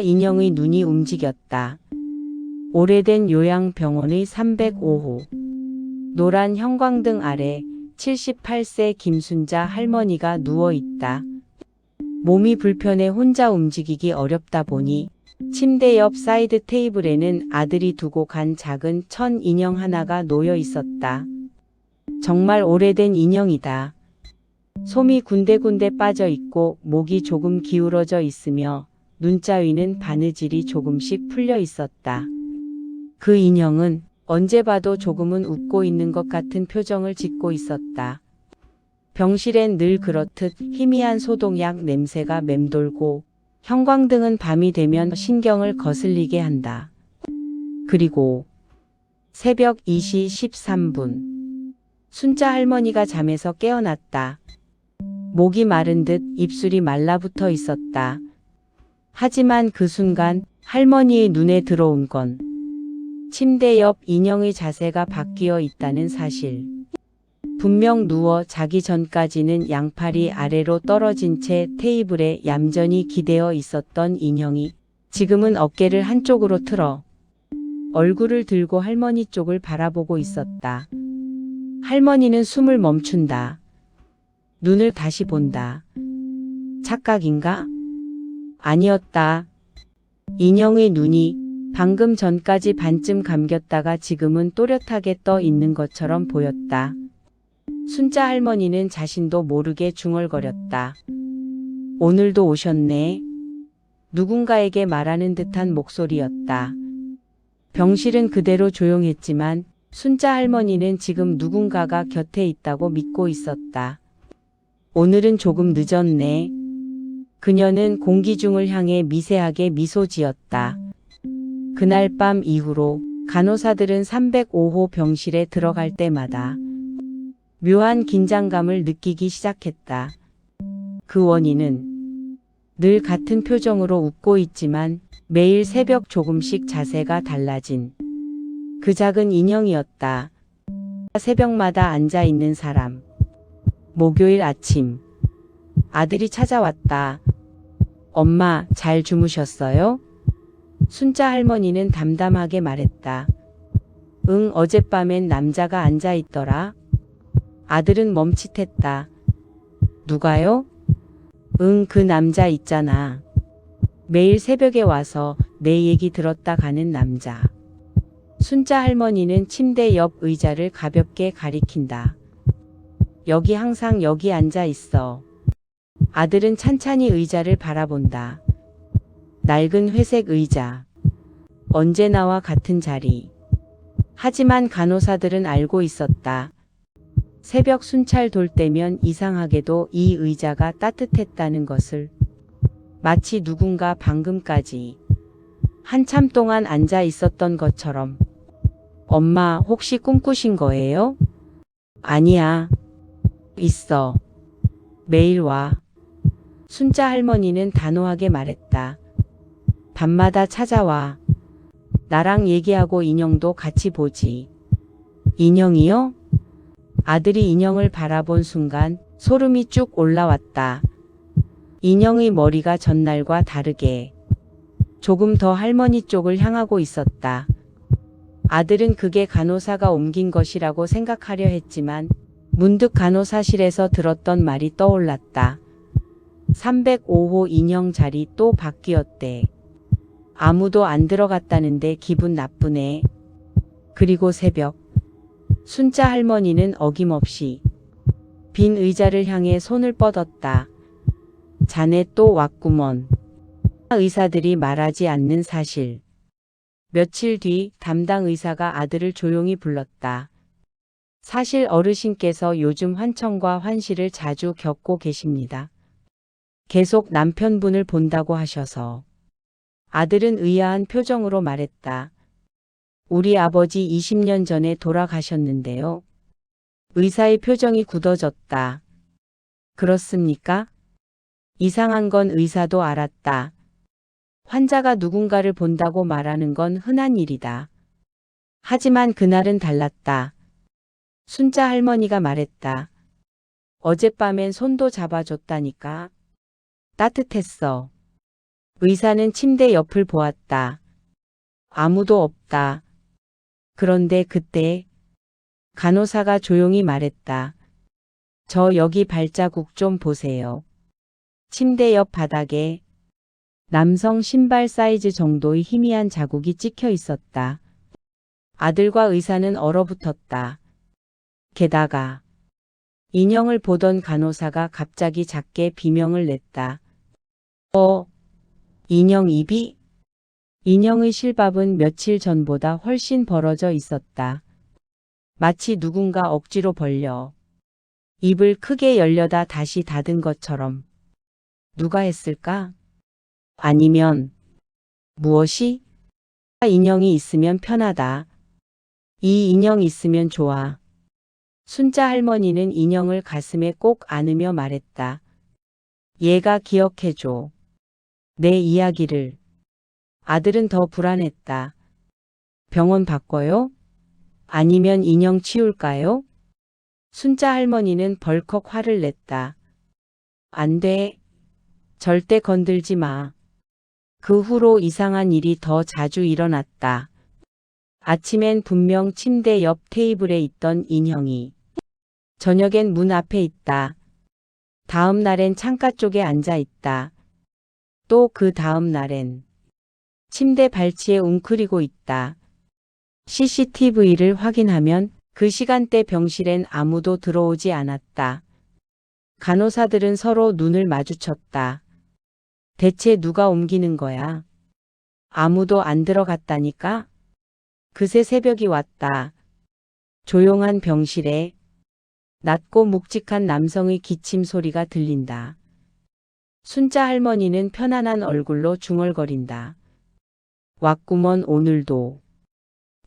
인형의 눈이 움직였다. 오래된 요양병원의 305호. 노란 형광등 아래 78세 김순자 할머니가 누워있다. 몸이 불편해 혼자 움직이기 어렵다 보니 침대 옆 사이드 테이블에는 아들이 두고 간 작은 천 인형 하나가 놓여 있었다. 정말 오래된 인형이다. 솜이 군데군데 빠져 있고 목이 조금 기울어져 있으며 눈자 위는 바느질이 조금씩 풀려 있었다. 그 인형은 언제 봐도 조금은 웃고 있는 것 같은 표정을 짓고 있었다. 병실엔 늘 그렇듯 희미한 소독약 냄새가 맴돌고 형광등은 밤이 되면 신경을 거슬리게 한다. 그리고 새벽 2시 13분. 순자 할머니가 잠에서 깨어났다. 목이 마른 듯 입술이 말라붙어 있었다. 하지만 그 순간 할머니의 눈에 들어온 건 침대 옆 인형의 자세가 바뀌어 있다는 사실. 분명 누워 자기 전까지는 양팔이 아래로 떨어진 채 테이블에 얌전히 기대어 있었던 인형이 지금은 어깨를 한쪽으로 틀어 얼굴을 들고 할머니 쪽을 바라보고 있었다. 할머니는 숨을 멈춘다. 눈을 다시 본다. 착각인가? 아니었다. 인형의 눈이 방금 전까지 반쯤 감겼다가 지금은 또렷하게 떠 있는 것처럼 보였다. 순자 할머니는 자신도 모르게 중얼거렸다. 오늘도 오셨네. 누군가에게 말하는 듯한 목소리였다. 병실은 그대로 조용했지만 순자 할머니는 지금 누군가가 곁에 있다고 믿고 있었다. 오늘은 조금 늦었네. 그녀는 공기중을 향해 미세하게 미소 지었다. 그날 밤 이후로 간호사들은 305호 병실에 들어갈 때마다 묘한 긴장감을 느끼기 시작했다. 그 원인은 늘 같은 표정으로 웃고 있지만 매일 새벽 조금씩 자세가 달라진 그 작은 인형이었다. 새벽마다 앉아 있는 사람. 목요일 아침. 아들이 찾아왔다. 엄마, 잘 주무셨어요? 순자 할머니는 담담하게 말했다. 응, 어젯밤엔 남자가 앉아 있더라. 아들은 멈칫했다. 누가요? 응, 그 남자 있잖아. 매일 새벽에 와서 내 얘기 들었다 가는 남자. 순자 할머니는 침대 옆 의자를 가볍게 가리킨다. 여기 항상 여기 앉아 있어. 아들은 찬찬히 의자를 바라본다. 낡은 회색 의자. 언제나와 같은 자리. 하지만 간호사들은 알고 있었다. 새벽 순찰 돌 때면 이상하게도 이 의자가 따뜻했다는 것을. 마치 누군가 방금까지 한참 동안 앉아 있었던 것처럼. 엄마, 혹시 꿈꾸신 거예요? 아니야. 있어. 매일 와. 순자 할머니는 단호하게 말했다. 밤마다 찾아와. 나랑 얘기하고 인형도 같이 보지. 인형이요? 아들이 인형을 바라본 순간 소름이 쭉 올라왔다. 인형의 머리가 전날과 다르게 조금 더 할머니 쪽을 향하고 있었다. 아들은 그게 간호사가 옮긴 것이라고 생각하려 했지만 문득 간호사실에서 들었던 말이 떠올랐다. 305호 인형 자리 또 바뀌었대. 아무도 안 들어갔다는데 기분 나쁘네. 그리고 새벽. 순자 할머니는 어김없이 빈 의자를 향해 손을 뻗었다. 자네 또 왔구먼. 의사들이 말하지 않는 사실. 며칠 뒤 담당 의사가 아들을 조용히 불렀다. 사실 어르신께서 요즘 환청과 환시를 자주 겪고 계십니다. 계속 남편분을 본다고 하셔서. 아들은 의아한 표정으로 말했다. 우리 아버지 20년 전에 돌아가셨는데요. 의사의 표정이 굳어졌다. 그렇습니까? 이상한 건 의사도 알았다. 환자가 누군가를 본다고 말하는 건 흔한 일이다. 하지만 그날은 달랐다. 순자 할머니가 말했다. 어젯밤엔 손도 잡아줬다니까. 따뜻했어. 의사는 침대 옆을 보았다. 아무도 없다. 그런데 그때 간호사가 조용히 말했다. 저 여기 발자국 좀 보세요. 침대 옆 바닥에 남성 신발 사이즈 정도의 희미한 자국이 찍혀 있었다. 아들과 의사는 얼어붙었다. 게다가 인형을 보던 간호사가 갑자기 작게 비명을 냈다. 인형 입이? 인형의 실밥은 며칠 전보다 훨씬 벌어져 있었다. 마치 누군가 억지로 벌려 입을 크게 열려다 다시 닫은 것처럼. 누가 했을까? 아니면 무엇이? 인형이 있으면 편하다. 이 인형 있으면 좋아. 순자 할머니는 인형을 가슴에 꼭 안으며 말했다. 얘가 기억해줘. 내 이야기를. 아들은 더 불안했다. 병원 바꿔요? 아니면 인형 치울까요? 순자 할머니는 벌컥 화를 냈다. 안 돼. 절대 건들지 마. 그 후로 이상한 일이 더 자주 일어났다. 아침엔 분명 침대 옆 테이블에 있던 인형이 저녁엔 문 앞에 있다. 다음 날엔 창가 쪽에 앉아 있다. 또 그 다음 날엔 침대 발치에 웅크리고 있다. CCTV를 확인하면 그 시간대 병실엔 아무도 들어오지 않았다. 간호사들은 서로 눈을 마주쳤다. 대체 누가 옮기는 거야? 아무도 안 들어갔다니까? 그새 새벽이 왔다. 조용한 병실에 낮고 묵직한 남성의 기침 소리가 들린다. 순자 할머니는 편안한 얼굴로 중얼거린다. 왔구먼 오늘도.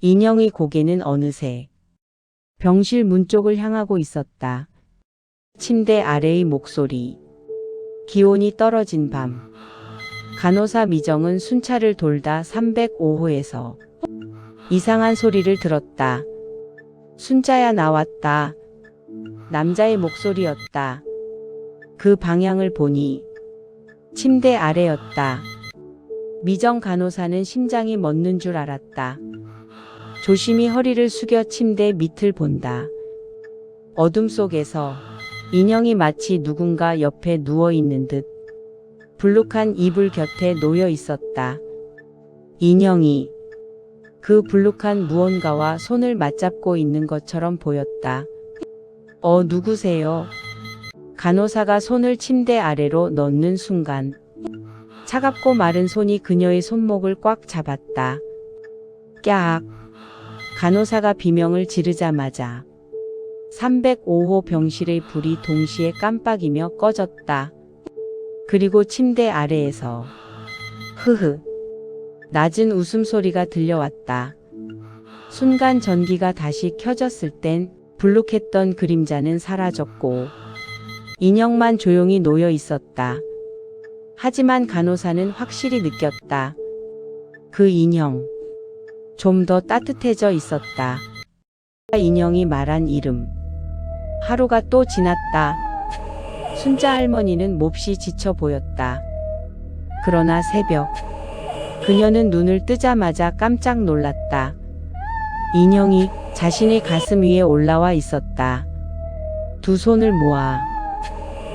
인형의 고개는 어느새 병실 문 쪽을 향하고 있었다. 침대 아래의 목소리. 기온이 떨어진 밤. 간호사 미정은 순찰을 돌다 305호에서 이상한 소리를 들었다. 순자야 나왔다. 남자의 목소리였다. 그 방향을 보니 침대 아래였다. 미정 간호사는 심장이 멎는 줄 알았다. 조심히 허리를 숙여 침대 밑을 본다. 어둠 속에서 인형이 마치 누군가 옆에 누워있는 듯 불룩한 이불 곁에 놓여 있었다. 인형이 그 불룩한 무언가와 손을 맞잡고 있는 것처럼 보였다. 누구세요? 간호사가 손을 침대 아래로 넣는 순간 차갑고 마른 손이 그녀의 손목을 꽉 잡았다. 깍! 간호사가 비명을 지르자마자 305호 병실의 불이 동시에 깜빡이며 꺼졌다. 그리고 침대 아래에서 흐흐 낮은 웃음소리가 들려왔다. 순간 전기가 다시 켜졌을 땐 불룩했던 그림자는 사라졌고 인형만 조용히 놓여 있었다. 하지만 간호사는 확실히 느꼈다. 그 인형 좀 더 따뜻해져 있었다. 인형이 말한 이름. 하루가 또 지났다. 순자 할머니는 몹시 지쳐 보였다. 그러나 새벽 그녀는 눈을 뜨자마자 깜짝 놀랐다. 인형이 자신의 가슴 위에 올라와 있었다. 두 손을 모아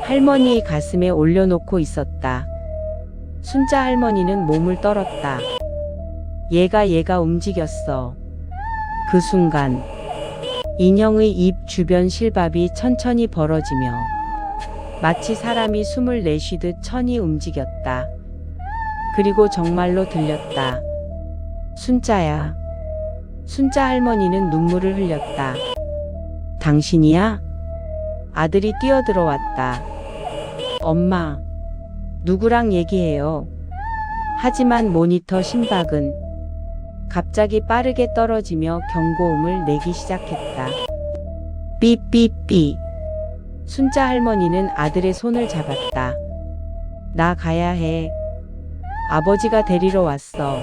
할머니의 가슴에 올려놓고 있었다. 순자 할머니는 몸을 떨었다. 얘가 움직였어. 그 순간 인형의 입 주변 실밥이 천천히 벌어지며 마치 사람이 숨을 내쉬듯 천히 움직였다. 그리고 정말로 들렸다. 순자야. 순자 할머니는 눈물을 흘렸다. 당신이야? 아들이 뛰어들어왔다. 엄마, 누구랑 얘기해요? 하지만 모니터 심박은 갑자기 빠르게 떨어지며 경고음을 내기 시작했다. 삐삐삐. 순자 할머니는 아들의 손을 잡았다. 나 가야 해. 아버지가 데리러 왔어.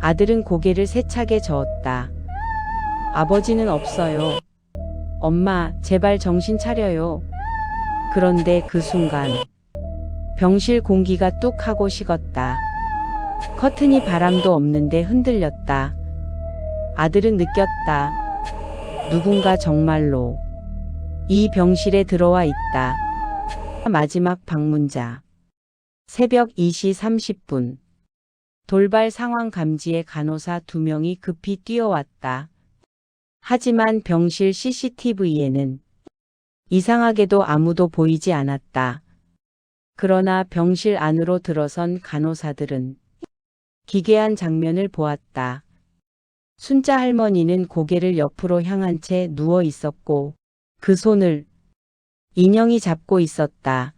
아들은 고개를 세차게 저었다. 아버지는 없어요. 엄마, 제발 정신 차려요. 그런데 그 순간 병실 공기가 뚝 하고 식었다. 커튼이 바람도 없는데 흔들렸다. 아들은 느꼈다. 누군가 정말로 이 병실에 들어와 있다. 마지막 방문자. 새벽 2시 30분. 돌발 상황 감지에 간호사 2명이 급히 뛰어왔다. 하지만 병실 CCTV에는 이상하게도 아무도 보이지 않았다. 그러나 병실 안으로 들어선 간호사들은 기괴한 장면을 보았다. 순자 할머니는 고개를 옆으로 향한 채 누워 있었고 그 손을 인형이 잡고 있었다.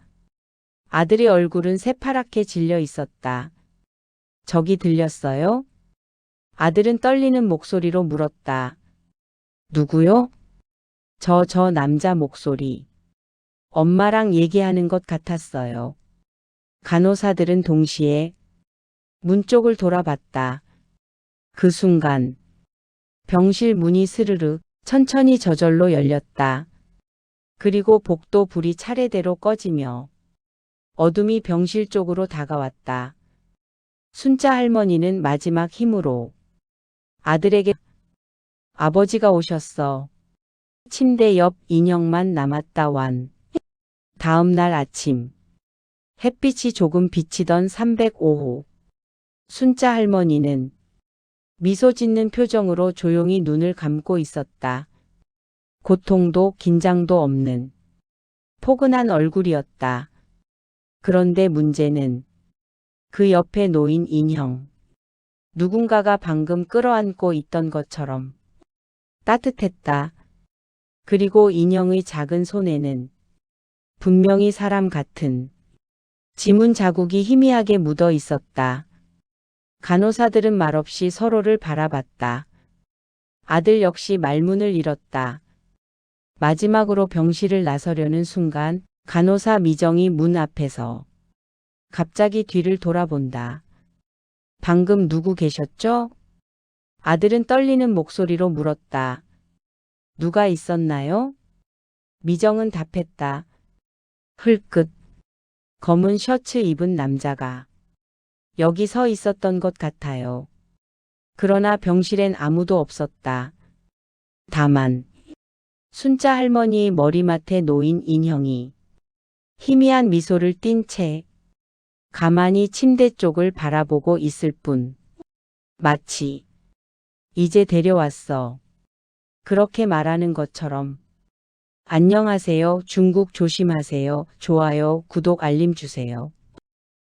아들의 얼굴은 새파랗게 질려 있었다. 저기 들렸어요? 아들은 떨리는 목소리로 물었다. 누구요? 저 남자 목소리. 엄마랑 얘기하는 것 같았어요. 간호사들은 동시에 문 쪽을 돌아봤다. 그 순간 병실 문이 스르르 천천히 저절로 열렸다. 그리고 복도 불이 차례대로 꺼지며 어둠이 병실 쪽으로 다가왔다. 순자 할머니는 마지막 힘으로 아들에게 아버지가 오셨어. 침대 옆 인형만 남았다 완. 다음 날 아침. 햇빛이 조금 비치던 305호. 순자 할머니는 미소 짓는 표정으로 조용히 눈을 감고 있었다. 고통도 긴장도 없는 포근한 얼굴이었다. 그런데 문제는 그 옆에 놓인 인형. 누군가가 방금 끌어안고 있던 것처럼 따뜻했다. 그리고 인형의 작은 손에는 분명히 사람 같은 지문 자국이 희미하게 묻어 있었다. 간호사들은 말없이 서로를 바라봤다. 아들 역시 말문을 잃었다. 마지막으로 병실을 나서려는 순간 간호사 미정이 문 앞에서 갑자기 뒤를 돌아본다. 방금 누구 계셨죠? 아들은 떨리는 목소리로 물었다. 누가 있었나요? 미정은 답했다. 흘끗. 검은 셔츠 입은 남자가 여기 서 있었던 것 같아요. 그러나 병실엔 아무도 없었다. 다만 순자 할머니의 머리맡에 놓인 인형이 희미한 미소를 띤 채 가만히 침대 쪽을 바라보고 있을 뿐. 마치 이제 데려왔어. 그렇게 말하는 것처럼. 안녕하세요. 중국 조심하세요. 좋아요, 구독, 알림 주세요.